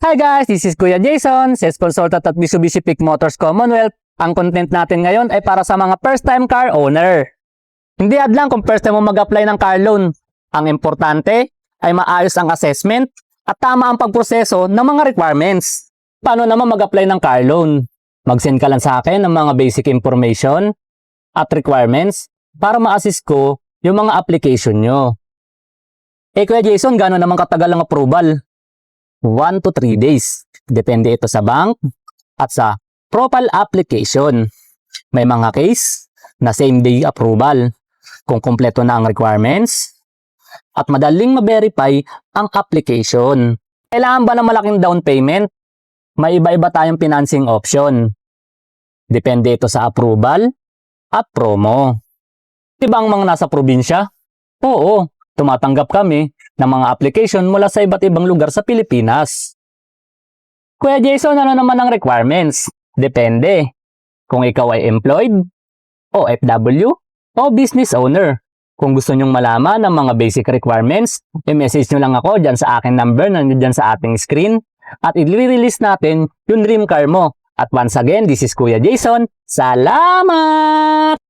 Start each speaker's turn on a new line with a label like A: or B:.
A: Hi guys, this is Kuya Jason, sales consultant at Mitsubishi Peak Motors Commonwealth. Ang content natin ngayon ay para sa mga first-time car owner. Hindi hadlang kung first time mo mag-apply ng car loan. Ang importante ay maayos ang assessment at tama ang pagproseso ng mga requirements. Paano naman mag-apply ng car loan? Mag-send ka lang sa akin ng mga basic information at requirements para ma-assist ko yung mga application nyo. Kuya Jason, gano'n naman katagal ang approval? 1 to 3 days. Depende ito sa bank at sa profile application. May mga case na same day approval kung kumpleto na ang requirements at madaling ma-verify ang application. Kailangan ba ng malaking down payment? May iba-iba tayong financing option. Depende ito sa approval at promo. Diba ang mga nasa probinsya? Oo, tumatanggap kami ng mga application mula sa iba't ibang lugar sa Pilipinas. Kuya Jason, ano naman ang requirements? Depende kung ikaw ay employed, OFW, o business owner. Kung gusto nyong malaman ng mga basic requirements, i-message nyo lang ako dyan sa aking number na dyan sa ating screen at i-release natin yung dream car mo. At once again, this is Kuya Jason. Salamat!